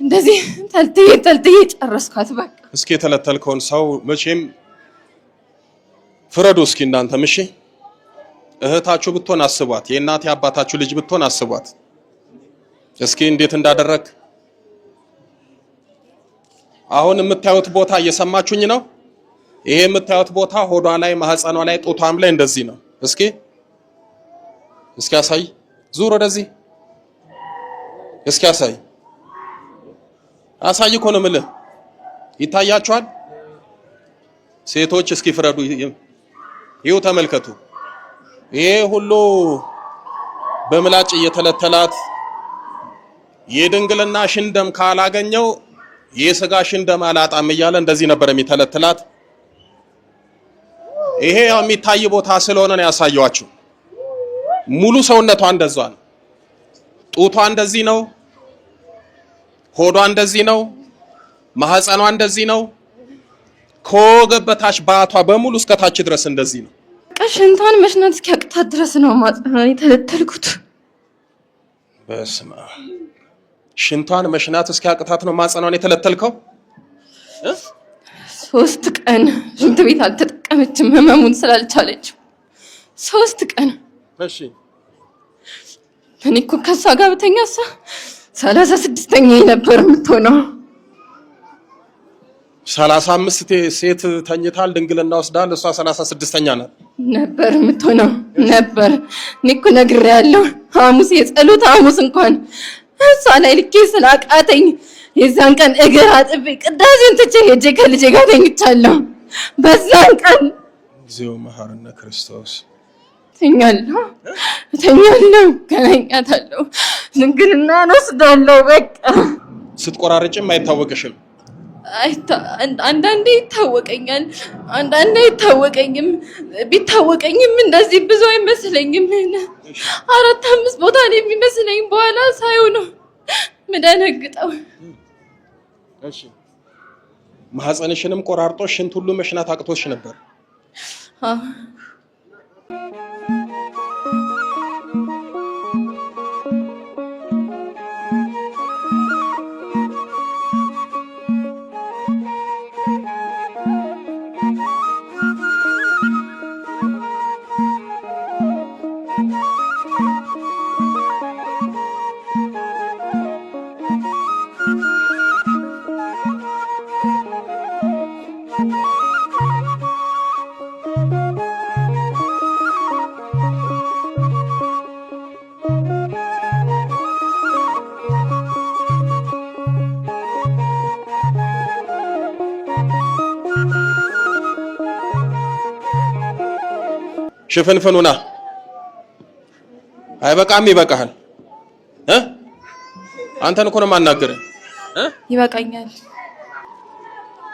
እንደዚህ ተልትዬ ጨረስኳት በቃ። እስኪ የተለተልከውን ሰው መቼም ፍረዱ እስኪ እናንተም እሺ። እህታችሁ ብትሆን አስቧት፣ የእናት አባታችሁ ልጅ ብትሆን አስቧት እስኪ እንዴት እንዳደረክ። አሁን የምታዩት ቦታ እየሰማችሁኝ ነው? ይሄ የምታዩት ቦታ ሆዷ ላይ ማህፀኗ ላይ ጡቷም ላይ እንደዚህ ነው። እስኪ አሳይ፣ ዙር ወደዚህ እስኪ አሳይ እኮ ነው የምልህ። ይታያችኋል? ሴቶች እስኪ ፍረዱ። ይኸው ተመልከቱ። ይሄ ሁሉ በምላጭ እየተለተላት የድንግልና ሽንደም ካላገኘው የሥጋ ሽንደም አላጣም እያለ እንደዚህ ነበር የሚተለትላት። ይሄ የሚታይ ቦታ ስለሆነ ነው ያሳየዋችሁ። ሙሉ ሰውነቷ እንደዛ ነው። ጡቷ እንደዚህ ነው፣ ሆዷ እንደዚህ ነው፣ ማህፀኗ እንደዚህ ነው፣ ከወገብ በታች ባቷ በሙሉ እስከታች ድረስ እንደዚህ ነው። ሽንቷን መሽናት እስኪያቅታት ድረስ ነው ማጽናን የተለተልኩት። በስመ አብ። ሽንቷን መሽናት እስኪያቅታት ነው ማጽናን የተለተልከው? 3 ቀን ሽንት ቤት አልተጠቀመችም ህመሙን ስላልቻለች 3 ቀን። እሺ እኔ እኮ ከሷ ጋር በተኛ 36ኛ ነበር የምትሆነው። 35 ሴት ተኝታል ድንግልና ወስዳል፣ እሷ 36ኛ ናት ነበር የምትሆነው ነበር። እኔ እኮ ነግሬያለሁ። ሐሙስ የጸሎት ሐሙስ እንኳን እሷ ላይ ልኬ ስላቃተኝ የዛን ቀን እግር አጥቤ ቅዳሴን ትቼ ሄጄ ከልጄ ጋር ተኝቻለሁ። በዛን ቀን እግዚኦ መሐረነ ክርስቶስ ተኛለሁ ገናኛታለሁ፣ ድንግልና ወስዳለሁ። በቃ ስትቆራርጭም አይታወቅሽም? አንዳንዴ ይታወቀኛል፣ አንዳንዴ አይታወቀኝም። ቢታወቀኝም እንደዚህ ብዙ አይመስለኝም። 4-5 ቦታ ነው የሚመስለኝ። በኋላ ሳይው ነው ምደነግጠው። እሺ ማህፀንሽንም ቆራርጦ ሽንት ሁሉ መሽናት አቅቶሽ ነበር? አዎ። ሽፍንፍኑና አይበቃም? ይበቃሃል። አንተን እኮ ነው የማናገርህ። ይበቃኛል።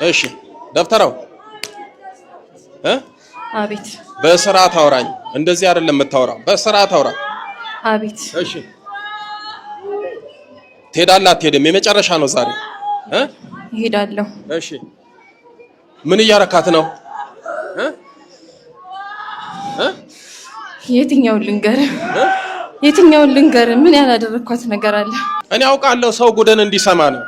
እሺ ደፍተራው አቤት። በስርዓት አውራኝ። እንደዚህ አይደለም የምታወራው፣ በስርዓት አውራ። አቤት። እሺ ትሄዳለህ አትሄድም? የመጨረሻ ነው ዛሬ። እሄዳለሁ። እሺ ምን እያረካት ነው? የትኛውን ልንገር? ምን ያላደረኳት ነገር አለ? እኔ አውቃለሁ። ሰው ጉድን እንዲሰማ ነው።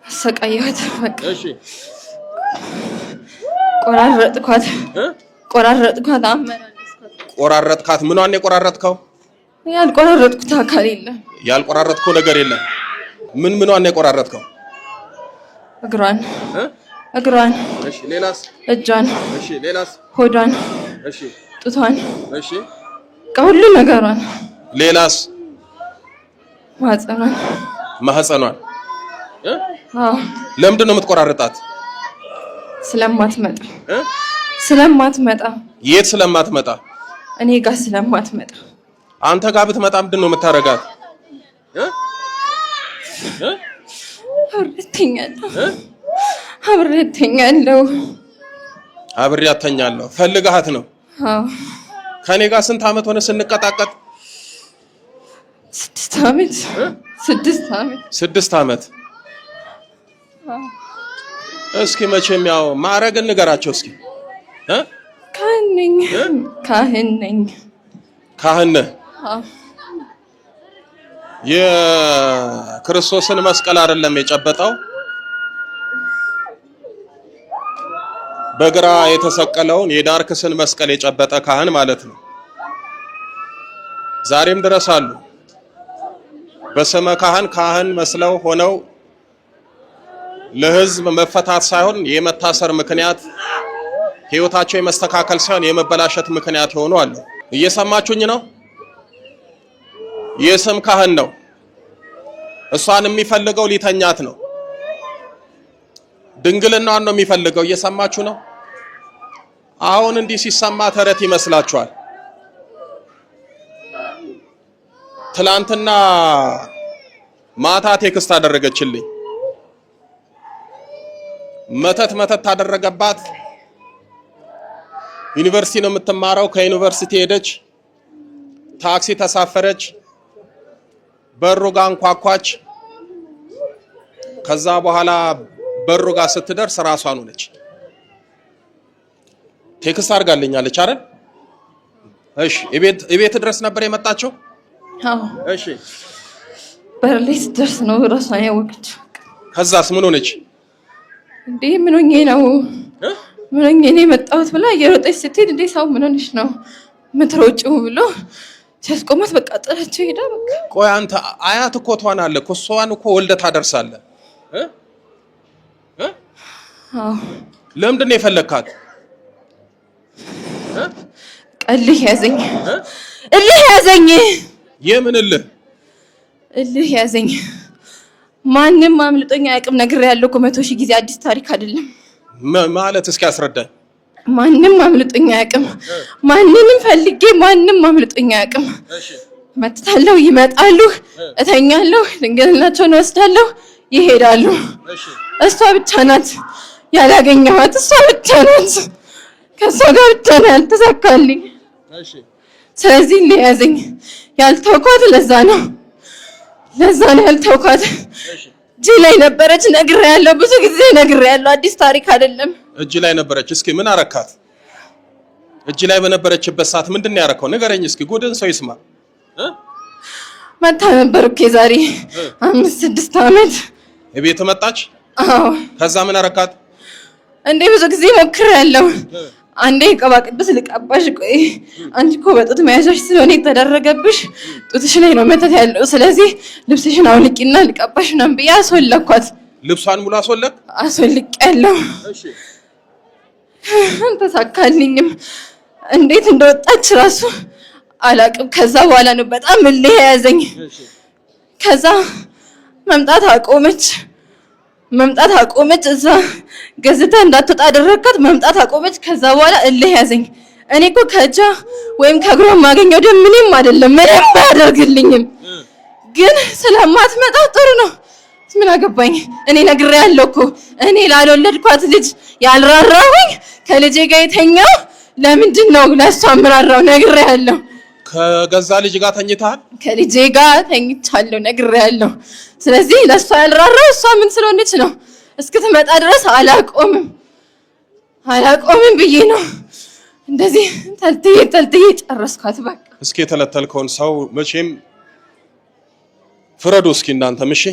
አሰቃየኋት በቃ። እሺ ቆራረጥኳት፣ አመላለስኳት። ቆራረጥካት? ምኗን ነው የቆራረጥከው? ያልቆራረጥኩት አካል የለም። ያልቆራረጥከው ነገር የለም? ምኗን ነው የቆራረጥከው? እግሯን። እሺ ሌላስ? እጇን። እሺ ሌላስ? ሆዷን። እሺ ጡቷን። እሺ ሁሉ ነገሯን። ሌላስ? ማህፀኗን። አዎ። ለምንድን ነው የምትቆራርጣት? ስለማትመጣ። የት ስለማትመጣ? እኔ ጋር ስለማትመጣ። አንተ ጋር ብትመጣ ምንድን ነው የምታረጋት? አብሬያት ተኛለሁ። ፈልጋት ነው? አዎ። ከኔ ጋር ስንት አመት ሆነ ስንቀጣቀጥ? 6 አመት። 6 አመት። እስኪ መቼም ያው ማዕረግ እንገራቸው እስኪ። ካህን ነኝ። ካህን ነህ? የክርስቶስን መስቀል አይደለም የጨበጠው፣ በግራ የተሰቀለውን የዳርክስን መስቀል የጨበጠ ካህን ማለት ነው። ዛሬም ድረስ አሉ በስመ ካህን መስለው ሆነው ለሕዝብ መፈታት ሳይሆን የመታሰር ምክንያት፣ ህይወታቸው የመስተካከል ሳይሆን የመበላሸት ምክንያት የሆኑ አሉ። እየሰማችሁኝ ነው? የስም ካህን ነው። እሷን የሚፈልገው ሊተኛት ነው። ድንግልናዋን ነው የሚፈልገው። እየሰማችሁ ነው? አሁን እንዲህ ሲሰማ ተረት ይመስላችኋል? ትላንትና ማታ ቴክስት አደረገችልኝ። መተት ታደረገባት። ዩኒቨርሲቲ ነው የምትማረው። ከዩኒቨርሲቲ ሄደች፣ ታክሲ ተሳፈረች፣ በሩ ጋር አንኳኳች። ከዛ በኋላ በሩ ጋር ስትደርስ ራሷን ሆነች። ቴክስት አድርጋልኛለች አይደል? እሺ፣ እቤት ድረስ ነበር የመጣችው? አዎ። እሺ፣ በር ላይ ስትደርስ ነው ራሷን ያወቀችው። ከዛስ ምን ሆነች? እንዴ ምን ሆኜ ነው ነው የመጣሁት ብላ እየሮጠች ስትሄድ እንዴ ሰው ምን ሆነሽ ነው የምትሮጪው ብሎ ሲያስቆማት በቃ ጥላቸው ሄዳ። በቃ ቆይ አንተ አያት እኮ ትሆናለህ እኮ እሷን እኮ ወልደህ ታደርሳለህ። አዎ። ለምንድን ነው የፈለግካት? እልህ ያዘኝ። የምን እልህ? እልህ ያዘኝ። ማንም አምልጦኝ አያውቅም። ነግሬያለሁ እኮ 100,000 ጊዜ። አዲስ ታሪክ አይደለም ማለት። እስኪ አስረዳኝ። ማንም አምልጦኝ አያውቅም። ማንንም ፈልጌ ማንም አምልጦኝ አያውቅም። መጥታለሁ፣ ይመጣሉ፣ እተኛለሁ፣ ድንግልናቸውን ወስዳለሁ፣ ይሄዳሉ። እሷ ብቻ ናት ያላገኘኋት። እሷ ብቻ ናት። ከእሷ ጋር ብቻ ነው ያልተሳካልኝ። ስለዚህ ለያዘኝ ያልተውኳት ለዛ ነው ያልተውኳት። እጅ ላይ ነበረች፣ ነግሬያለሁ፣ ብዙ ጊዜ ነግሬያለሁ። አዲስ ታሪክ አይደለም። እጅ ላይ ነበረች። እስኪ ምን አረካት? እጅ ላይ በነበረችበት ሰዓት ምንድን ነው ያረከው? ንገረኝ እስኪ፣ ጉድን ሰው ይስማ። መታ ነበር እኮ ዛሬ 5-6 ዓመት ቤት መጣች። አዎ። ከዛ ምን አረካት? እንዴ ብዙ ጊዜ ሞክሬያለሁ። አንዴ ቅባ ቅዱስ ልቀባሽ፣ ቆይ አንቺ እኮ በጡት መያዣሽ ስለሆነ የተደረገብሽ ጡትሽ ላይ ነው መተት ያለው፣ ስለዚህ ልብስሽን አውልቂና ልቀባሽ ነው ብዬ አስወለኳት። ልብሷን ሙሉ አስወልቄያለሁ። እሺ። ተሳካልኝም። እንዴት እንደወጣች ራሱ አላቅም። ከዛ በኋላ ነው በጣም እልህ ያዘኝ። ከዛ መምጣት አቆመች። እዛ ገዝታ እንዳትወጣ አደረካት። መምጣት አቆመች። ከዛ በኋላ እልህ ያዘኝ። እኔ እኮ ከእጇ ወይም ከእግሯ የማገኘው ደም ምንም አይደለም፣ ምንም አያደርግልኝም። ግን ስለማትመጣ ጥሩ ነው። ምን አገባኝ? እኔ ነግሬያለሁ እኮ እኔ ላልወለድኳት ልጅ ያልራራሁኝ ከልጄ ጋር የተኛው ለምንድን ነው? ለእሷ ምራራው ነግሬያለሁ። ከገዛ ልጅ ጋር ተኝተሃል? ከልጄ ጋር ተኝቻለሁ፣ ነግሬያለሁ። ስለዚህ ለእሷ ያልራራው እሷ ምን ስለሆነች ነው? እስክትመጣ ድረስ አላቆምም ብዬ ነው እንደዚህ ተልትዬ ጨረስኳት። በቃ እስኪ የተለተልከውን ሰው መቼም ፍረዱ እስኪ እናንተም። እሺ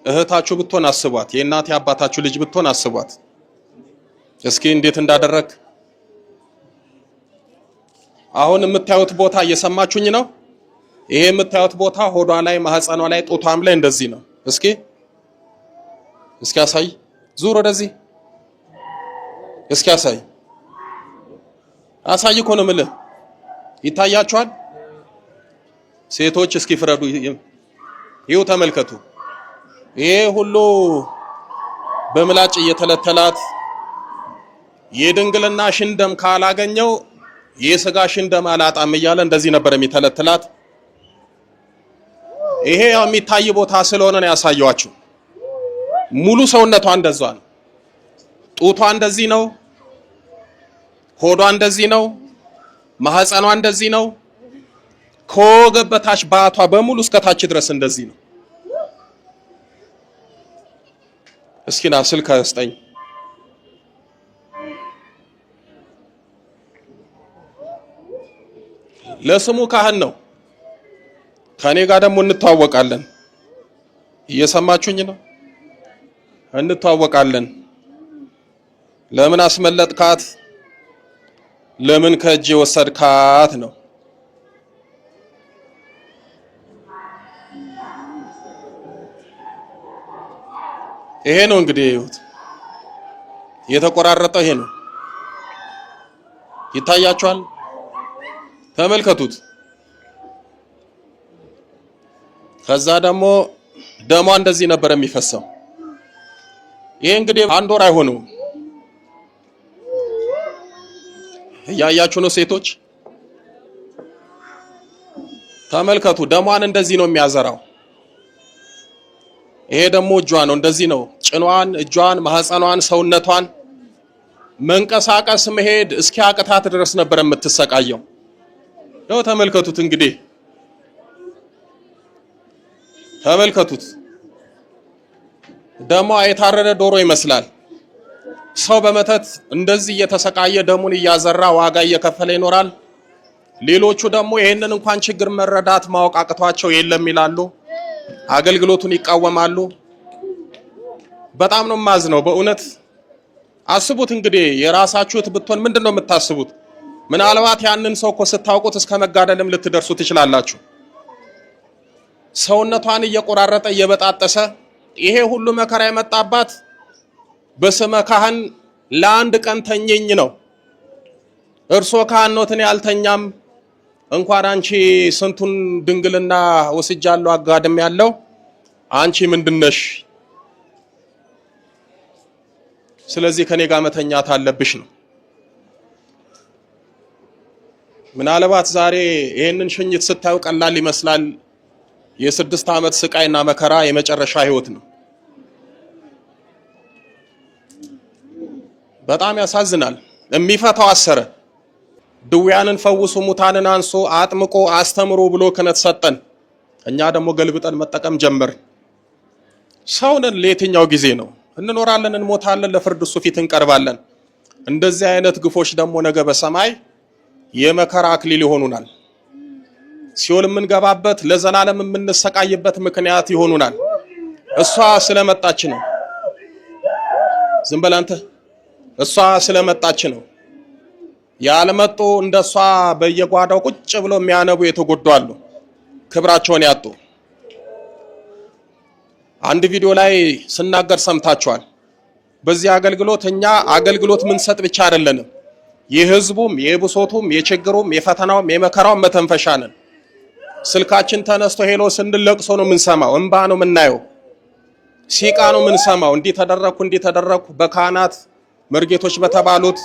እህታችሁ ብትሆን አስቧት፣ የእናት አባታችሁ ልጅ ብትሆን አስቧት እስኪ እንዴት እንዳደረግ። አሁን የምታዩት ቦታ እየሰማችሁኝ ነው? ይሄ የምታዩት ቦታ ሆዷ ላይ፣ ማህፀኗ ላይ፣ ጡቷም ላይ እንደዚህ ነው። እስኪ አሳይ፣ ዙር ወደዚህ። እስኪ አሳይ እኮ ነው የምልህ። ይታያችኋል? ሴቶች እስኪ ፍረዱ። ይኸው ተመልከቱ። ይሄ ሁሉ በምላጭ እየተለተላት የድንግልና ሽንደም ካላገኘው የስጋ ሽንደም አላጣም እያለ እንደዚህ ነበር የሚተለትላት። ይሄ ያው የሚታይ ቦታ ስለሆነ ነው ያሳየዋችሁ። ሙሉ ሰውነቷ እንደዛ ነው። ጡቷ እንደዚህ ነው፣ ሆዷ እንደዚህ ነው፣ ማህፀኗ እንደዚህ ነው። ከወገብ በታች ባቷ በሙሉ እስከታች ድረስ እንደዚህ ነው። እስኪ ና ስልክ ስጠኝ። ለስሙ ካህን ነው። ከኔ ጋር ደግሞ እንተዋወቃለን። እየሰማችሁኝ ነው? እንተዋወቃለን። ለምን አስመለጥካት? ለምን ከእጄ ወሰድካት ነው። ይሄ ነው እንግዲህ ህይወት። የተቆራረጠው ይሄ ነው። ይታያችኋል? ተመልከቱት። ከዛ ደግሞ ደሟ እንደዚህ ነበር የሚፈሰው። ይሄ እንግዲህ 1 ወር አይሆነው። እያያችሁ ነው ሴቶች? ተመልከቱ። ደሟን እንደዚህ ነው የሚያዘራው። ይሄ ደግሞ እጇ ነው። እንደዚህ ነው ጭኗን፣ እጇን፣ ማህፀኗን፣ ሰውነቷን መንቀሳቀስ መሄድ እስኪያቅታት ድረስ ነበር የምትሰቃየው። ያው ተመልከቱት እንግዲህ ተመልከቱት። ደሟ የታረደ ዶሮ ይመስላል። ሰው በመተት እንደዚህ እየተሰቃየ ደሙን እያዘራ ዋጋ እየከፈለ ይኖራል። ሌሎቹ ደግሞ ይሄንን እንኳን ችግር መረዳት ማወቅ አቅቷቸው የለም ይላሉ። አገልግሎቱን ይቃወማሉ። በጣም ነው ማዝነው በእውነት። አስቡት እንግዲህ የራሳችሁት ብትሆን ምንድነው የምታስቡት? ምናልባት ያንን ሰው እኮ ስታውቁት እስከ መጋደልም ልትደርሱ ትችላላችሁ። ሰውነቷን እየቆራረጠ እየበጣጠሰ ይሄ ሁሉ መከራ የመጣባት በስመ ካህን ለአንድ ቀን ተኘኝ ነው። እርሶ ካህን ነዎትን ያልተኛም እንኳን አንቺ ስንቱን ድንግልና ወስጃለሁ አጋድም ያለው አንቺ ምንድነሽ? ስለዚህ ከኔ ጋር መተኛት አለብሽ ነው። ምናልባት ዛሬ ይሄንን ሽኝት ስታዩ ቀላል ይመስላል። የ6 ዓመት ስቃይና መከራ የመጨረሻ ህይወት ነው። በጣም ያሳዝናል። የሚፈታው አሰረ። ድውያንን ፈውሱ፣ ሙታንን አንሱ፣ አጥምቆ አስተምሮ ብሎ ክህነት ሰጠን። እኛ ደግሞ ገልብጠን መጠቀም ጀመር። ሰውንን ለየትኛው ጊዜ ነው? እንኖራለን፣ እንሞታለን፣ ለፍርድ እሱ ፊት እንቀርባለን። እንደዚህ አይነት ግፎች ደግሞ ነገ በሰማይ የመከራ አክሊል ይሆኑናል። ሲኦል የምንገባበት ለዘላለም የምንሰቃይበት ምክንያት ይሆኑናል። እሷ ስለመጣች ነው። ዝም በል አንተ። እሷ ስለመጣች ነው። ያልመጡ እንደሷ በየጓዳው ቁጭ ብሎ የሚያነቡ የተጎዱ አሉ፣ ክብራቸውን ያጡ። አንድ ቪዲዮ ላይ ስናገር ሰምታችኋል። በዚህ አገልግሎት እኛ አገልግሎት ምንሰጥ ብቻ አይደለንም፣ የህዝቡም የብሶቱም የችግሩም የፈተናውም የመከራውም መተንፈሻ ነን። ስልካችን ተነስቶ ሄሎ ስንል ለቅሶ ነው የምንሰማው፣ እንባ ነው የምናየው፣ ሲቃ ነው የምንሰማው። እንዲህ ተደረኩ በካህናት መርጌቶች በተባሉት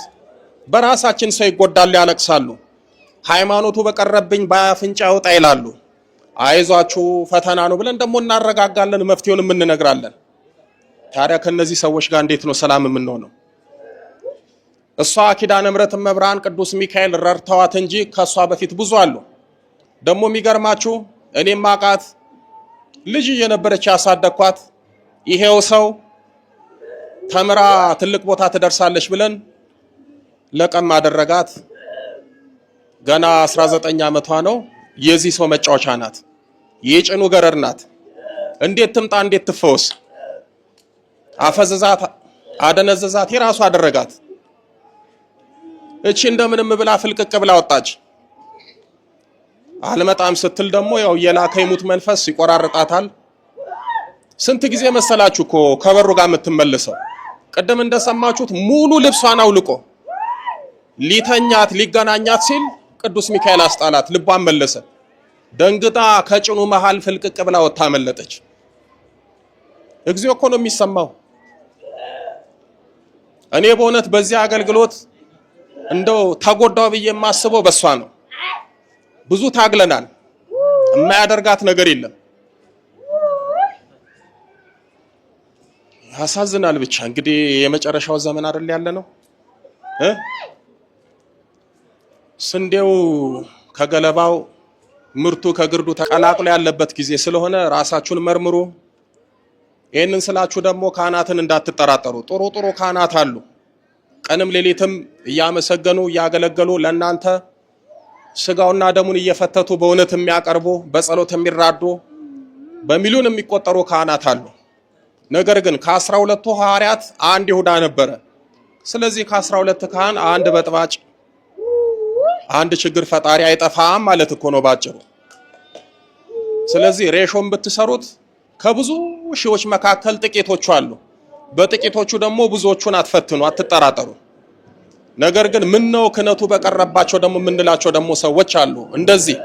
በራሳችን ሰው ይጎዳሉ፣ ያለቅሳሉ። ሃይማኖቱ በቀረብኝ ባያፍንጫ ያውጣ ይላሉ። አይዟችሁ ፈተና ነው ብለን ደግሞ እናረጋጋለን፣ መፍትሄውንም እንነግራለን። ታዲያ ከነዚህ ሰዎች ጋር እንዴት ነው ሰላም የምንሆነው? እሷ ኪዳነ ምሕረት መብርሃን ቅዱስ ሚካኤል ረድተዋት እንጂ ከሷ በፊት ብዙ አሉ። ደግሞ የሚገርማችሁ እኔም ማቃት ልጅ እየነበረች ያሳደግኳት ይሄው ሰው ተምራ ትልቅ ቦታ ትደርሳለች ብለን ለቀም አደረጋት። ገና 19 ዓመቷ ነው። የዚህ ሰው መጫወቻ ናት፣ የጭኑ ገረድ ናት። እንዴት ትምጣ እንዴት ትፈወስ? አፈዘዛት፣ አደነዘዛት፣ የራሱ አደረጋት። እቺ እንደምንም ብላ ፍልቅቅ ብላ ወጣች። አልመጣም ስትል ደግሞ ያው የላከ ይሙት መንፈስ ይቆራርጣታል። ስንት ጊዜ መሰላችሁ እኮ ከበሩ ጋር የምትመለሰው? ቀደም እንደሰማችሁት ሙሉ ልብሷን አውልቆ ሊተኛት ሊገናኛት ሲል ቅዱስ ሚካኤል አስጣላት፣ ልቧን መለሰ። ደንግጣ ከጭኑ መሃል ፍልቅቅ ብላ ወጣ መለጠች። እግዚኦ እኮ ነው የሚሰማው። እኔ በእውነት በዚህ አገልግሎት እንደው ተጎዳው ብዬ የማስበው በሷ ነው። ብዙ ታግለናል፣ የማያደርጋት ነገር የለም። ያሳዝናል። ብቻ እንግዲህ የመጨረሻው ዘመን አይደል ያለ ነው። ስንዴው ከገለባው ምርቱ ከግርዱ ተቀላቅሎ ያለበት ጊዜ ስለሆነ ራሳችሁን መርምሩ። ይሄንን ስላችሁ ደግሞ ካህናትን እንዳትጠራጠሩ። ጥሩ ካህናት አሉ፣ ቀንም ሌሊትም እያመሰገኑ እያገለገሉ ለእናንተ ስጋውና ደሙን እየፈተቱ በእውነት የሚያቀርቡ በጸሎት የሚራዱ በሚሊዮን የሚቆጠሩ ካህናት አሉ። ነገር ግን ከ12ቱ ሐዋርያት አንድ ይሁዳ ነበረ። ስለዚህ ከ12 ካህን አንድ በጥባጭ አንድ ችግር ፈጣሪ አይጠፋም ማለት እኮ ነው ባጭሩ። ስለዚህ ሬሾን ብትሰሩት ከብዙ ሺዎች መካከል ጥቂቶቹ አሉ። በጥቂቶቹ ደግሞ ብዙዎቹን አትፈትኑ፣ አትጠራጠሩ። ነገር ግን ምን ነው ክነቱ በቀረባቸው ደግሞ ምንላቸው ደግሞ ሰዎች አሉ። እንደዚህ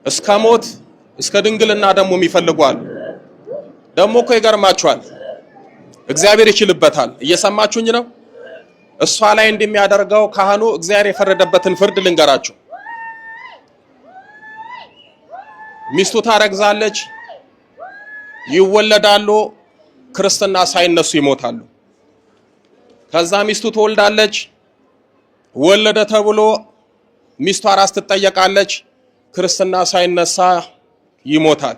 እስከ ሞት እስከ ድንግልና ደግሞ የሚፈልጓሉ። ደግሞ እኮ ይገርማችኋል፣ እግዚአብሔር ይችልበታል። እየሰማችሁኝ ነው? እሷ ላይ እንደሚያደርገው ካህኑ እግዚአብሔር የፈረደበትን ፍርድ ልንገራችሁ። ሚስቱ ታረግዛለች፣ ይወለዳሉ፣ ክርስትና ሳይነሱ ይሞታሉ። ከዛ ሚስቱ ትወልዳለች፣ ወለደ ተብሎ ሚስቱ አራስ ትጠየቃለች፣ ክርስትና ሳይነሳ ይሞታል።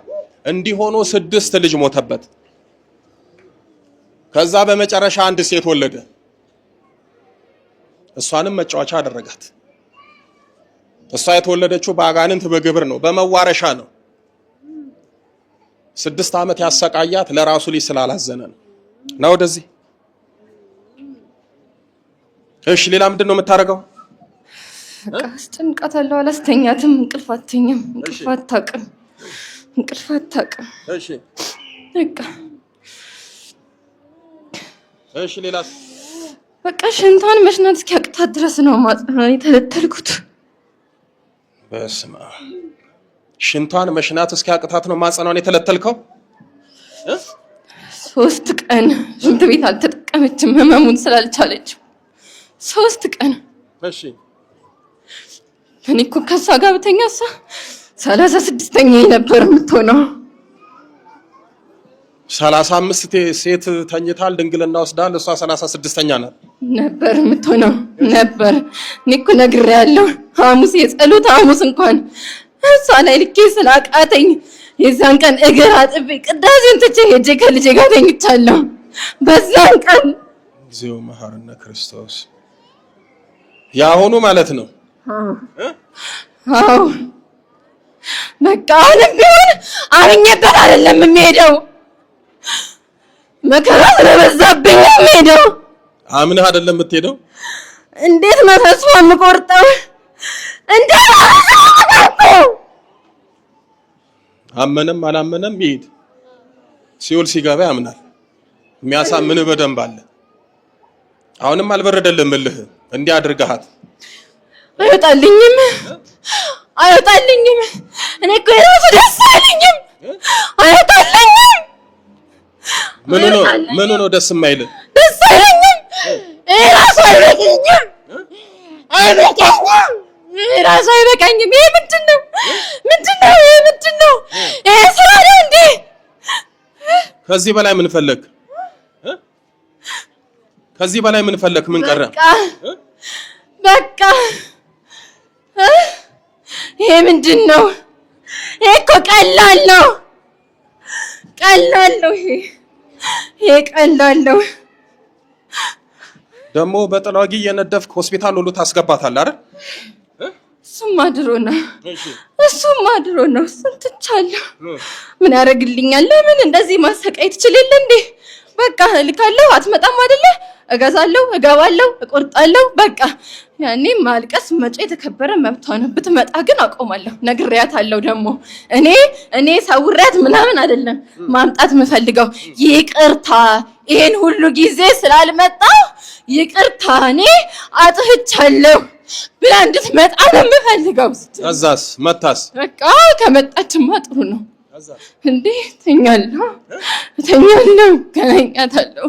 እንዲሆኑ 6 ልጅ ሞተበት። ከዛ በመጨረሻ አንድ ሴት ወለደ። እሷንም መጫወቻ አደረጋት። እሷ የተወለደችው በአጋንንት በግብር ነው፣ በመዋረሻ ነው። 6 ዓመት ያሰቃያት ለራሱ ልጅ ስላላዘነ ነው። ወደዚህ እሺ፣ ሌላ ምንድነው የምታረገው? በቃ አስጨንቃታለሁ፣ አላስተኛትም፣ እንቅልፍ አትተኛም፣ እንቅልፍ አታውቅም። እሺ በቃ እሺ፣ ሌላስ? በቃ ሽንቷን መሽናት እስኪያቅታት ድረስ ነው ማጽናን የተለተልኩት። በስመ አብ። ሽንቷን መሽናት እስኪያቅታት ነው ማጽናን የተለተልከው? 3 ቀን ሽንት ቤት አልተጠቀመችም፣ ህመሙን ስላልቻለች 3 ቀን። እሺ እኔ እኮ ከሷ ጋር በተኛሳ 36ኛ ነበር የምትሆነው። 35 ሴት ተኝታል፣ ድንግልና ወስዳል። እሷ 36ኛ ናት ነበር የምትሆነው ነበር። እኔ እኮ ነግሬያለሁ። ሐሙስ የጸሎት ሐሙስ እንኳን እሷ ላይ ልኬ ስላቃተኝ የዛን ቀን እግር አጥቤ ቅዳሴን ትቼ ሄጄ ከልጄ ጋር ተኝቻለሁ። በዛን ቀን እግዚኦ መሐረነ ክርስቶስ ያሆኑ ማለት ነው። አዎ በቃ አሁንም ቢሆን አምኜበት አይደለም የምሄደው፣ መከራ ስለበዛብኝ ነው የምሄደው። አምነህ አይደለም የምትሄደው? እንዴት ነው ተስፋ የምቆርጠው? እንዴት አመነም አላመነም ይሄድ፣ ሲኦል ሲገባ ያምናል። የሚያሳምን በደንብ አለ። አሁንም አልበረደልም እልህ እንዲህ አድርገሃት አይወጣልኝም። እኔ እኮ የራሱ ደስ አይለኝም። አይወጣልኝም። ምን ነው ደስ የማይል? ደስ አይለኝም። ራሱ አይበቃኝም። ራሱ አይበቃኝም። ይሄ ምንድነው? ይሄ ስራ ነው እንዴ? ከዚህ በላይ ምን ፈለግ? ከዚህ በላይ ምን ፈለግ? ምን ቀረ? በቃ ይሄ ምንድነው? ይሄ እኮ ቀላል ነው። ይሄ ቀላል ነው። ደግሞ በጥላጊ እየነደፍክ ሆስፒታል ሁሉ ታስገባታለህ አይደል? እሱማ ድሮ ነው። ስንትቻለሁ። ምን ያደርግልኛል? ለምን እንደዚህ ማሰቃየት ትችላለህ እንዴ? በቃ እልካለሁ፣ አትመጣም አይደለ? እገዛለሁ፣ እገባለሁ፣ እቆርጣለሁ። በቃ ያኔ ማልቀስ መጪ የተከበረ መብቷ ነው። ብትመጣ ግን አቆማለሁ። ነግሬያታለሁ። ደግሞ እኔ ሰውሬያት ምናምን አይደለም ማምጣት የምፈልገው። ይቅርታ ይሄን ሁሉ ጊዜ ስላልመጣሁ ይቅርታ፣ እኔ አጥፍቻለሁ ብላ እንድትመጣ ነው የምፈልገው። ከዛስ መታስ? በቃ ከመጣችማ ጥሩ ነው እንዴ። ተኛለሁ፣ ገናኛታለሁ፣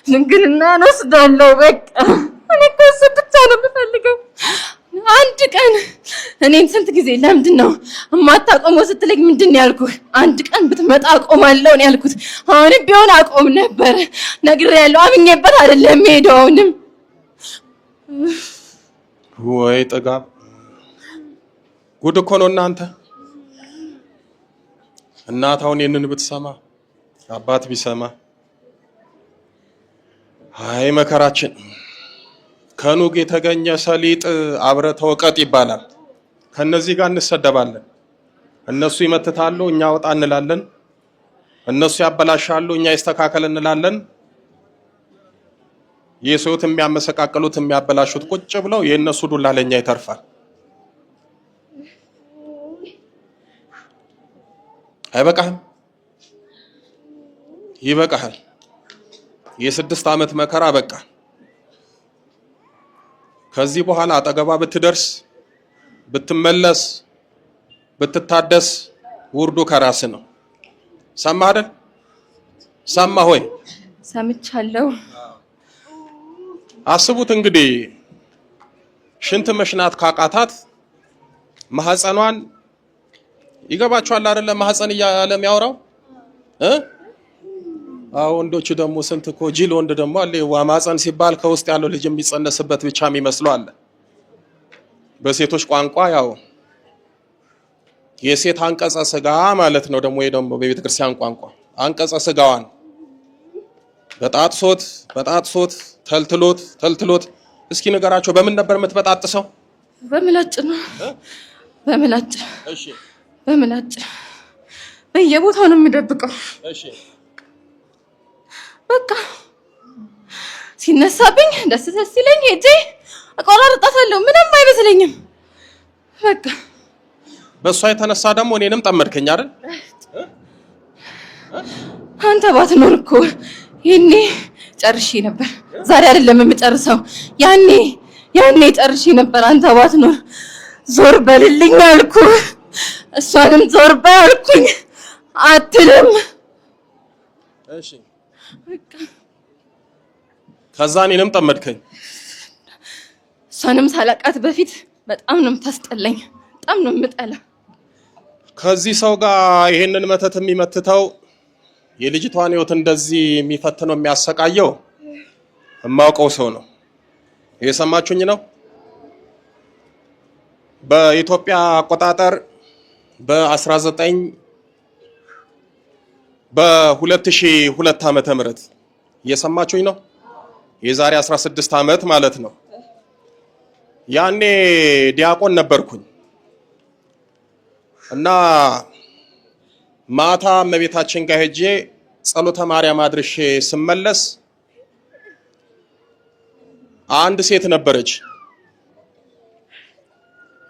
ድንግልና ወስዳለሁ። በቃ እኔ እኮ እሱ ብቻ ነው የምፈልገው። አንድ ቀን እኔን ስንት ጊዜ ለምንድን ነው የማታቆመው ስትለኝ ምንድን ነው ያልኩህ? አንድ ቀን ብትመጣ አቆማለሁ ነው ያልኩት። አሁንም ቢሆን አቆም ነበር። ነግሬያለሁ። አምኜበት አይደለም የምሄደው። አሁንም ወይ ጥጋብ! ጉድ እኮ ነው እናንተ። እናት አሁን ይህንን ብትሰማ፣ አባት ቢሰማ፣ አይ መከራችን። ከኑግ የተገኘ ሰሊጥ አብረ ተወቀጥ ይባላል። ከነዚህ ጋር እንሰደባለን። እነሱ ይመትታሉ፣ እኛ ወጣ እንላለን። እነሱ ያበላሻሉ፣ እኛ ይስተካከል እንላለን። የሰውት የሚያመሰቃቀሉት የሚያበላሹት ቁጭ ብለው የእነሱ ዱላ ለኛ ይተርፋል። አይበቃህም? ይበቃሃል። የ6 ዓመት መከራ በቃ። ከዚህ በኋላ አጠገባ ብትደርስ ብትመለስ ብትታደስ ውርዱ ከራስ ነው። ሰማህ አይደል? ሰማህ ሆይ? ሰምቻለሁ። አስቡት እንግዲህ ሽንት መሽናት ካቃታት ማህፀኗን ይገባችኋል አይደለ? ማህፀን እያለ የሚያወራው ወንዶቹ ደግሞ ስንት እኮ ጅል ወንድ ደግሞ አለ። ማህፀን ሲባል ከውስጥ ያለው ልጅ የሚጸነስበት ብቻ የሚመስለው አለ። በሴቶች ቋንቋ ያው የሴት አንቀጸ ስጋ ማለት ነው። ደግሞ ደግሞ በቤተ ክርስቲያን ቋንቋ አንቀጸ ስጋዋን በጣጥሶት ተልትሎት። እስኪ ንገራቸው፣ በምን ነበር የምትበጣጥሰው? በምላጭ ነው። በምላጭ። እሺ፣ በምላጭ በየቦታው ነው የሚደብቀው። እሺ፣ በቃ ሲነሳብኝ ደስ ሲለኝ ሄጄ አቆራርጣታለሁ። ምንም አይመስለኝም። በቃ በሷ የተነሳ ደግሞ እኔንም ጠመድከኝ አይደል? አንተ ባትኖር እኮ ይሄኔ ጨርሼ ነበር። ዛሬ አይደለም የምጨርሰው፣ ያኔ ጨርሼ ነበር። አንተ ባትኖር ዞር በልልኝ አልኩ። እሷንም ዞር በል አልኩኝ፣ አትልም። እሺ፣ ከዛ እኔንም ጠመድከኝ። እሷንም ሳላቃት በፊት በጣም ነው የምታስጠላኝ፣ በጣም ነው የምጠላ። ከዚህ ሰው ጋር ይሄንን መተት የሚመትተው የልጅቷን ህይወት እንደዚህ የሚፈትነው የሚያሰቃየው የማውቀው ሰው ነው። የሰማችሁኝ ነው። በኢትዮጵያ አቆጣጠር በ2002 ዓመተ ምህረት የሰማችሁኝ ነው። የዛሬ 16 ዓመት ማለት ነው። ያኔ ዲያቆን ነበርኩኝ እና ማታ እመቤታችን ጋር ሄጄ ጸሎተ ማርያም አድርሼ ስመለስ አንድ ሴት ነበረች።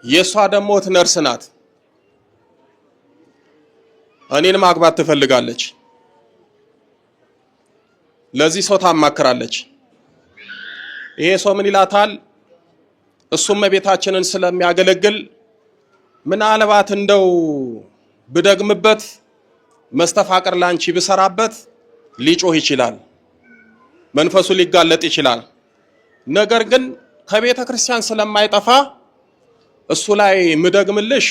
የሷ ደግሞ ነርስ ናት። እኔን ማግባት ትፈልጋለች። ለዚህ ሰው ታማክራለች። ይሄ ሰው ምን ይላታል? እሱም እመቤታችንን ስለሚያገለግል ምናልባት እንደው ብደግምበት መስተፋቅር ላንቺ ብሰራበት ሊጮህ ይችላል፣ መንፈሱ ሊጋለጥ ይችላል። ነገር ግን ከቤተ ክርስቲያን ስለማይጠፋ እሱ ላይ ምደግምልሽ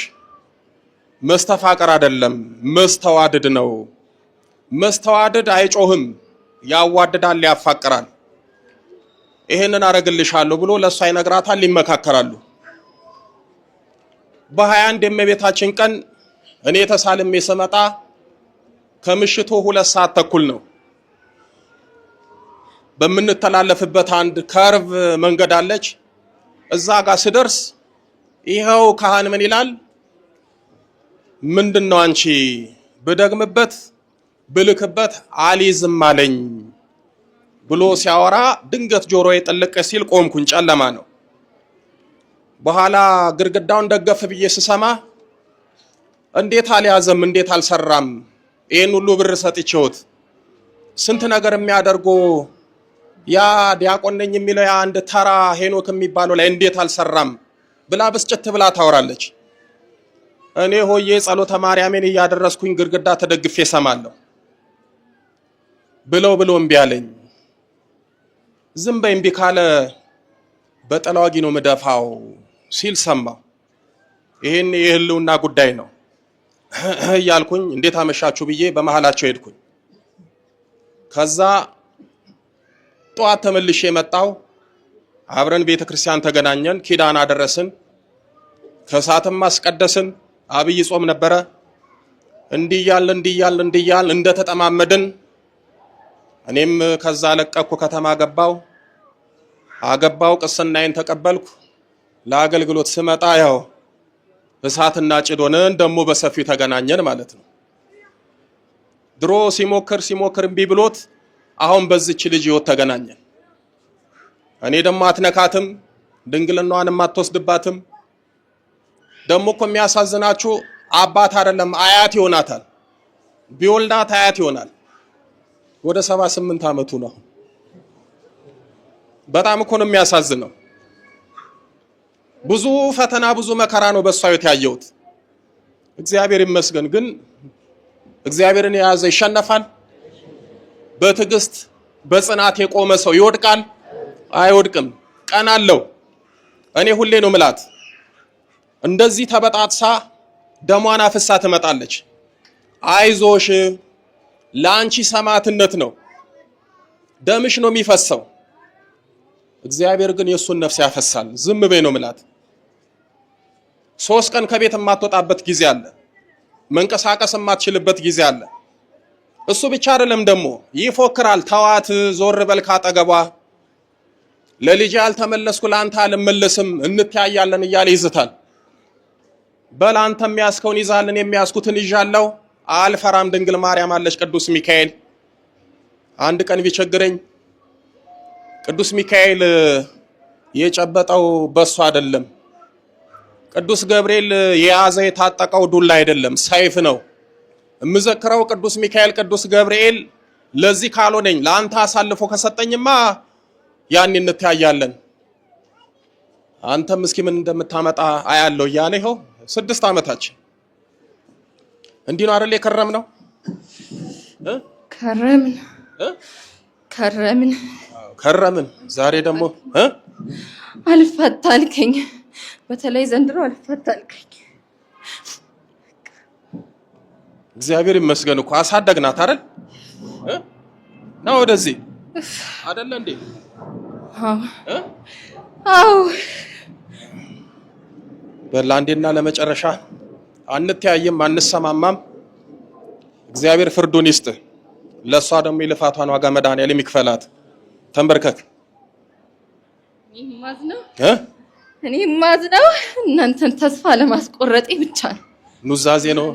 መስተፋቅር አይደለም መስተዋድድ ነው። መስተዋድድ አይጮህም፣ ያዋድዳል፣ ያፋቅራል። ይሄንን አረግልሻለሁ ብሎ ለሷ ይነግራታል። ይመካከራሉ። በ21 የእመቤታችን ቀን እኔ ተሳልሜ ስመጣ ከምሽቱ 2 ሰዓት ተኩል ነው። በምንተላለፍበት አንድ ከርቭ መንገድ አለች። እዛ ጋር ስደርስ ይሄው ካህን ምን ይላል? ምንድነው አንቺ ብደግምበት ብልክበት አልይዝም አለኝ ብሎ ሲያወራ ድንገት ጆሮዬ ጥልቅ ሲል ቆምኩኝ። ጨለማ ነው። በኋላ ግርግዳውን ደገፍ ብዬ ስሰማ እንዴት አልያዘም? እንዴት አልሰራም? ይሄን ሁሉ ብር ሰጥቼውት ስንት ነገር የሚያደርጎ ያ ዲያቆን ነኝ የሚለው ያ አንድ ተራ ሄኖክ የሚባለው ላይ እንዴት አልሰራም ብላ ብስጭት ብላ ታወራለች። እኔ ሆዬ ጸሎተ ማርያምን እያደረስኩኝ ግርግዳ ተደግፌ ሰማለሁ። ብሎ እምቢ አለኝ። ዝም በይ እምቢ ካለ በጠላዋጊ ነው ምደፋው ሲል ሰማው። ይሄን የህልውና ጉዳይ ነው እያልኩኝ እንዴት አመሻችሁ ብዬ በመሃላቸው ሄድኩኝ። ከዛ ጠዋት ተመልሼ መጣው። አብረን ቤተክርስቲያን ተገናኘን፣ ኪዳን አደረስን፣ ከሰዓትም አስቀደስን። አብይ ጾም ነበረ። እንዲያል እንደተጠማመድን እኔም ከዛ ለቀኩ፣ ከተማ አገባው፣ ቅስናዬን ተቀበልኩ። ለአገልግሎት ስመጣ ያው እሳትና ጭድ ሆነን ደግሞ በሰፊው ተገናኘን ማለት ነው። ድሮ ሲሞክር እምቢ ብሎት አሁን በዚች ልጅ ህይወት ተገናኘን። እኔ ደግሞ አትነካትም፣ ድንግልናዋንም አትወስድባትም። ደግሞ እኮ የሚያሳዝናችሁ አባት አይደለም አያት ይሆናታል። ቢወልዳት አያት ይሆናል። ወደ 78 ዓመቱ ነው። በጣም እኮ ነው የሚያሳዝነው። ብዙ ፈተና ብዙ መከራ ነው በሷ ህይወት ያየሁት። እግዚአብሔር ይመስገን። ግን እግዚአብሔርን የያዘ ይሸነፋል? በትዕግስት በጽናት የቆመ ሰው ይወድቃል? አይወድቅም። ቀን አለው። እኔ ሁሌ ነው ምላት እንደዚህ ተበጣጥሳ ደሟን አፍሳ ትመጣለች። አይዞሽ ለአንቺ ሰማዕትነት ነው፣ ደምሽ ነው የሚፈሰው። እግዚአብሔር ግን የሱን ነፍስ ያፈሳል። ዝም በይ ነው ምላት። 3 ቀን ከቤት የማትወጣበት ጊዜ አለ። መንቀሳቀስ የማትችልበት ጊዜ አለ። እሱ ብቻ አይደለም ደግሞ ይፎክራል። ተዋት፣ ዞር በል ካጠገቧ፣ ለልጅ ያልተመለስኩ ለአንተ አልመለስም፣ እንተያያለን እያለ ይዝታል። በል አንተ የሚያስከውን ይዛልን፣ የሚያስኩትን ይዣለሁ፣ አልፈራም። ድንግል ማርያም አለች፣ ቅዱስ ሚካኤል። አንድ ቀን ቢቸግረኝ ቅዱስ ሚካኤል የጨበጠው በሱ አይደለም፣ ቅዱስ ገብርኤል የያዘ የታጠቀው ዱላ አይደለም፣ ሰይፍ ነው። እምዘክረው ቅዱስ ሚካኤል ቅዱስ ገብርኤል ለዚህ ካልሆነኝ ለአንተ አሳልፎ ከሰጠኝማ ያን እንተያያለን፣ አንተም እስኪ ምን እንደምታመጣ አያለው እያለ ይኸው 6 ዓመታችን እንዲህ ነው አይደል የከረምነው? ከረምን። ዛሬ ደግሞ አልፈታልከኝ። በተለይ ዘንድሮ አልፈታልከኝ። እግዚአብሔር ይመስገን እኮ አሳደግናት አይደል? ነው ወደዚህ አይደለ እንዴ? አዎ። በላንዴና ለመጨረሻ አንተያየም፣ አንሰማማም። እግዚአብሔር ፍርዱን ይስጥ። ለሷ ደግሞ የልፋቷን ዋጋ መድኃኒዓለም ይክፈላት። ተንበርከክ። እኔ ማዝነው እናንተን ተስፋ ለማስቆረጤ ብቻ ነው። ኑዛዜ ነው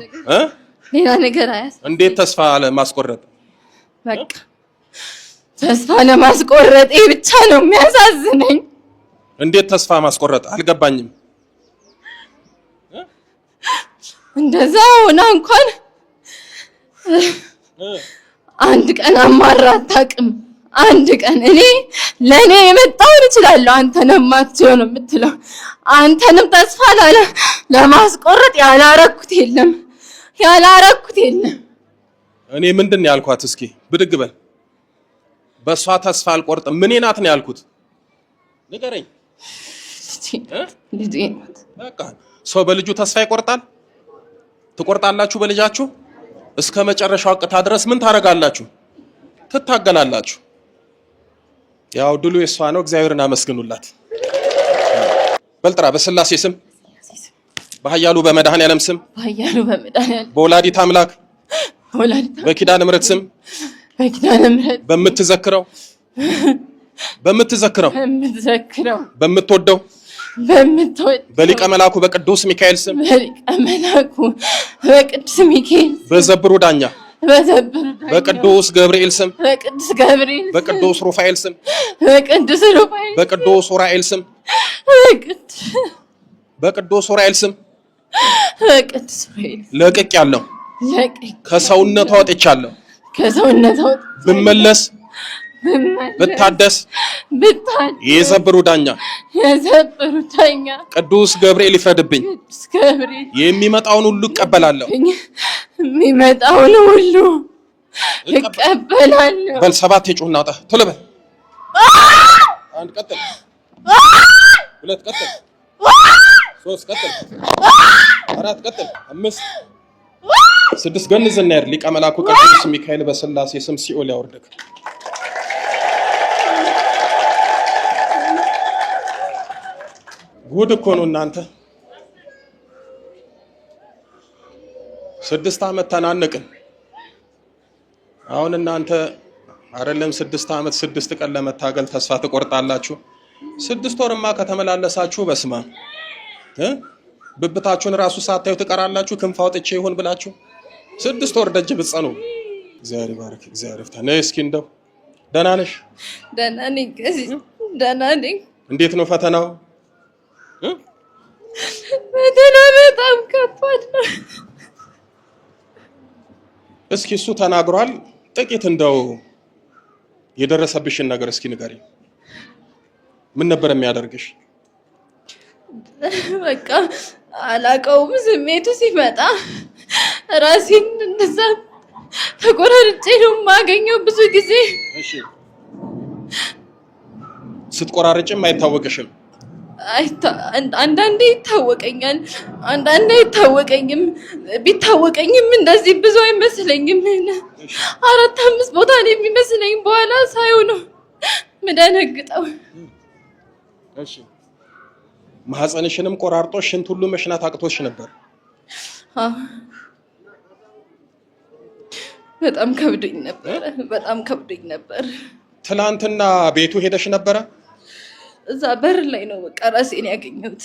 ሌላ ነገር አያስ። እንዴት ተስፋ ለማስቆረጥ? በቃ ተስፋ ለማስቆረጤ ብቻ ነው የሚያሳዝነኝ። እንዴት ተስፋ ማስቆረጥ? አልገባኝም። እንደዛ ሆና እንኳን አንድ ቀን አማራ አታውቅም። አንድ ቀን እኔ ለኔ የመጣውን እችላለሁ፣ አንተንም ማትችለው ነው የምትለው። አንተንም ተስፋ ለማስቆረጥ ያላረኩት የለም። እኔ ምንድን ያልኳት? እስኪ ብድግ በል። በሷ ተስፋ አልቆርጥም። ምን ናት ነው ያልኩት? ንገረኝ። ልጄ ናት። በቃ ሰው በልጁ ተስፋ ይቆርጣል? ትቆርጣላችሁ በልጃችሁ? እስከ መጨረሻው ቅታ ድረስ ምን ታረጋላችሁ? ትታገላላችሁ። ያው ድሉ የሷ ነው። እግዚአብሔርን አመስግኑላት። በልጥራ በስላሴ ስም፣ በኃያሉ በመድኃኔዓለም ስም፣ በወላዲት አምላክ በኪዳነ ምሕረት ስም፣ በምትዘክረው በምትወደው በሊቀ መላኩ በቅዱስ ሚካኤል ስም፣ በዘብሩ ዳኛ በቅዱስ ገብርኤል ስም፣ በቅዱስ ሩፋኤል ስም፣ በቅዱስ ኡራኤል ስም፣ በቅዱስ ኡራኤል ስም ለቅቅ ያለው ከሰውነቷ ወጥቻለሁ። ብመለስ ብታደስ የዘብሩ ዳኛ ቅዱስ ገብርኤል ይፍረድብኝ። የሚመጣውን ሁሉ እቀበላለሁ። በል 7 የጮህና አውጣ። ቶሎ በል። 1 ቀጥል፣ 2 ቀጥል፣ 3 ቀጥል፣ 4 ቀጥል፣ 5 6 ገንዘና ይር ሊቀ መላኩ ቅዱስ ሚካኤል በስላሴ ስም ሲኦል ያወርድክ። ጉድ እኮ ነው እናንተ። 6 ዓመት ተናነቅን። አሁን እናንተ አይደለም 6 ዓመት 6 ቀን ለመታገል ተስፋ ትቆርጣላችሁ። 6 ወርማ ከተመላለሳችሁ በስማ ብብታችሁን ራሱ ሳታዩ ትቀራላችሁ። ክንፍ አውጥቼ ይሁን ብላችሁ 6 ወር ደጅ ብትጸኑ። እግዚአብሔር ይባርክ፣ እግዚአብሔር ይፍታ። ነይ እስኪ እንደው ደህና ነሽ? ደህና ነኝ፣ ደህና ነኝ። እንዴት ነው ፈተናው? ፈተና በጣም ከባድ ነው። እስኪ እሱ ተናግሯል። ጥቂት እንደው የደረሰብሽን ነገር እስኪ ንገሪ። ምን ነበር የሚያደርግሽ? በቃ አላውቀውም። ስሜቱ ሲመጣ ራሴን እንደዛ ተቆራርጬ ነው የማገኘው ብዙ ጊዜ። እሺ፣ ስትቆራርጭም አይታወቅሽም? አንዳንዴ ይታወቀኛል፣ አንዳንዴ አይታወቀኝም። ቢታወቀኝም እንደዚህ ብዙ አይመስለኝም። 4-5 ቦታ ነው የሚመስለኝ። በኋላ ሳይው ነው ምደነግጠው። እሺ፣ ማህፀንሽንም ቆራርጦ ሽንት ሁሉ መሽናት አቅቶሽ ነበር? በጣም ከብዶኝ ነበር፣ በጣም ከብዶኝ ነበር። ትላንትና ቤቱ ሄደሽ ነበረ? እዛ በር ላይ ነው በቃ ራሴን ያገኘሁት።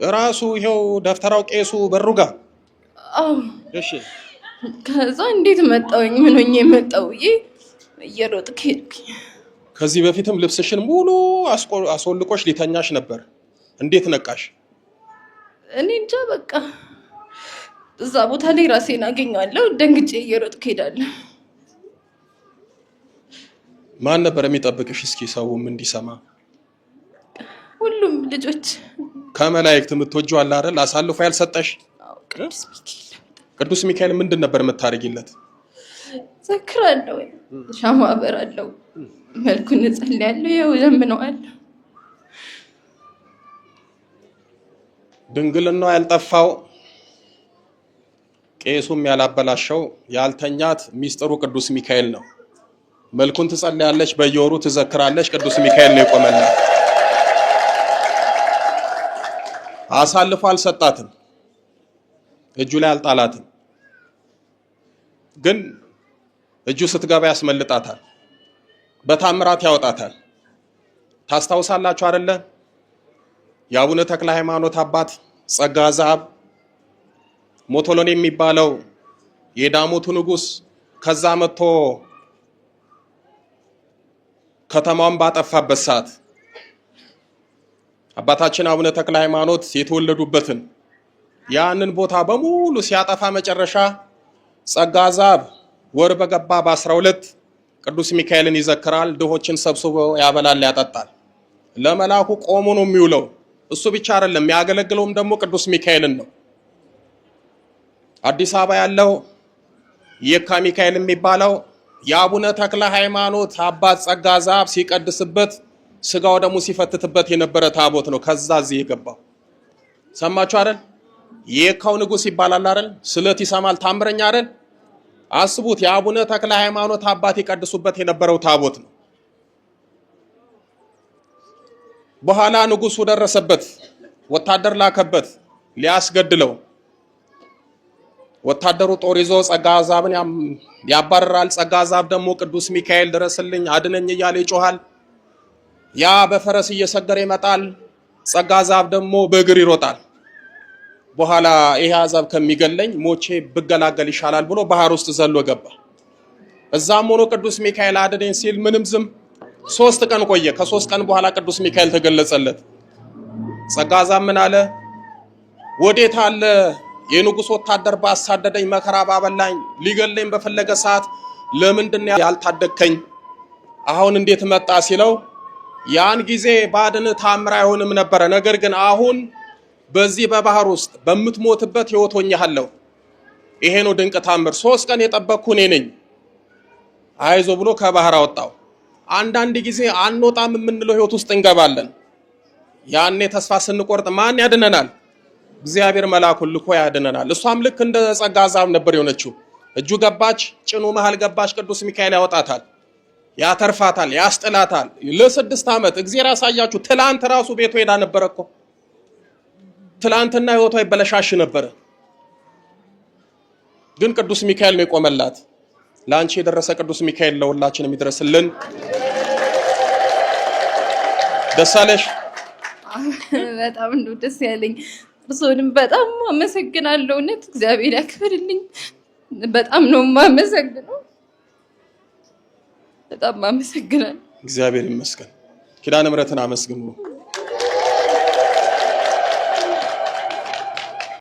ራሱ ይሄው ደፍተራው ቄሱ በሩ ጋር? አዎ። እሺ። ከዛ እንዴት መጣሁኝ? ምን ሆኜ መጣሁ? እየሮጥኩ ሄድኩኝ። ከዚህ በፊትም ልብስሽን ሙሉ አስወልቆሽ ሊተኛሽ ነበር። እንዴት ነቃሽ? እኔ እንጃ በቃ እዛ ቦታ ላይ ራሴን አገኘዋለሁ። ደንግጬ እየሮጥኩ ሄዳለሁ። ማን ነበር የሚጠብቅሽ? እስኪ ሰውም እንዲሰማ። ሁሉም ልጆች። ከመላእክት የምትወጂው አለ አይደል? አሳልፎ ያልሰጠሽ? ቅዱስ ሚካኤል ምንድን ነበር የምታደርጊለት? ዘክራለሁ፣ ሻማ አበራለሁ፣ መልኩን እጸልያለሁ፣ ያው ዘምነዋለሁ። ድንግልናው ያልጠፋው ቄሱም ያላበላሸው ያልተኛት ሚስጥሩ ቅዱስ ሚካኤል ነው። መልኩን ትጸልያለች፣ በየወሩ ትዘክራለች። ቅዱስ ሚካኤል ነው የቆመላት። አሳልፎ አልሰጣትም፣ እጁ ላይ አልጣላትም። ግን እጁ ስትገባ ያስመልጣታል፣ በታምራት ያወጣታል። ታስታውሳላችሁ አይደለ? የአቡነ ተክለ ሃይማኖት አባት ጸጋ ዘአብ ሞቶሎኒ የሚባለው የዳሞቱ ንጉስ ከዛ መጥቶ ከተማውን ባጠፋበት ሰዓት አባታችን አቡነ ተክለ ሃይማኖት የተወለዱበትን ያንን ቦታ በሙሉ ሲያጠፋ መጨረሻ ጸጋ ዘአብ ወር በገባ በ12 ቅዱስ ሚካኤልን ይዘክራል። ድሆችን ሰብስቦ ያበላል፣ ያጠጣል። ለመላኩ ቆሞ ነው የሚውለው። እሱ ብቻ አይደለም የሚያገለግለውም ደግሞ ቅዱስ ሚካኤልን ነው። አዲስ አበባ ያለው የካ ሚካኤል የሚባለው የአቡነ ተክለ ሃይማኖት አባት ጸጋ ዘአብ ሲቀድስበት ስጋው ደግሞ ሲፈትትበት የነበረ ታቦት ነው። ከዛ እዚህ የገባው ሰማችሁ አይደል? የካው ንጉስ ይባላል አይደል? ስለት ይሰማል፣ ታምረኛ አይደል? አስቡት፣ የአቡነ ተክለ ሃይማኖት አባት ይቀድሱበት የነበረው ታቦት ነው። በኋላ ንጉሱ ደረሰበት፣ ወታደር ላከበት ሊያስገድለው። ወታደሩ ጦር ይዞ ጸጋ ዘአብን ያባረራል። ጸጋ ዘአብ ደግሞ ቅዱስ ሚካኤል ድረስልኝ አድነኝ እያለ ይጮሃል። ያ በፈረስ እየሰገረ ይመጣል። ጸጋ ዘአብ ደግሞ በእግር ይሮጣል። በኋላ ይሄ አዛብ ከሚገለኝ ሞቼ ብገላገል ይሻላል ብሎ ባህር ውስጥ ዘሎ ገባ። እዛም ሆኖ ቅዱስ ሚካኤል አድነኝ ሲል ምንም ዝም 3 ቀን ቆየ። ከ3 ቀን በኋላ ቅዱስ ሚካኤል ተገለጸለት። ጸጋ ዘአብ ምን አለ? ወዴት አለ የንጉስ ወታደር ባሳደደኝ መከራ ባበላኝ ሊገለኝ በፈለገ ሰዓት ለምንድን ያልታደከኝ አሁን እንዴት መጣ ሲለው ያን ጊዜ ባድን ታምር አይሆንም ነበር። ነገር ግን አሁን በዚህ በባህር ውስጥ በምትሞትበት ህይወት ሆኛለሁ። ይሄ ነው ድንቅ ታምር። 3 ቀን የጠበቅኩ እኔ ነኝ። አይዞ ብሎ ከባህር አወጣው። አንዳንድ ጊዜ አንወጣም የምንለው ህይወት ውስጥ እንገባለን። ያኔ ተስፋ ስንቆርጥ ማን ያድነናል? እግዚአብሔር መልአኩን ልኮ ያድነናል። እሷም ልክ እንደ ጸጋ ዘአብ ነበር የሆነችው። እጁ ገባች፣ ጭኑ መሃል ገባች። ቅዱስ ሚካኤል ያወጣታል፣ ያተርፋታል፣ ያስጥላታል። ለ6 ዓመት እግዚአብሔር ያሳያችሁ። ትላንት ራሱ ቤቱ ሄዳ ነበር እኮ። ትላንትና ህይወቷ ይበለሻሽ ነበር። ግን ቅዱስ ሚካኤል ነው የቆመላት። ላንቺ የደረሰ ቅዱስ ሚካኤል ለሁላችንም ይድረስልን። ደስ አለሽ? በጣም ነው ደስ ያለኝ። ብሶንም በጣም አመሰግናለሁ። እውነት እግዚአብሔር ያክብርልኝ። በጣም ነው የማመሰግነው። በጣም አመሰግናለሁ። እግዚአብሔር ይመስገን። ኪዳነ ምሕረትን አመስግኑ።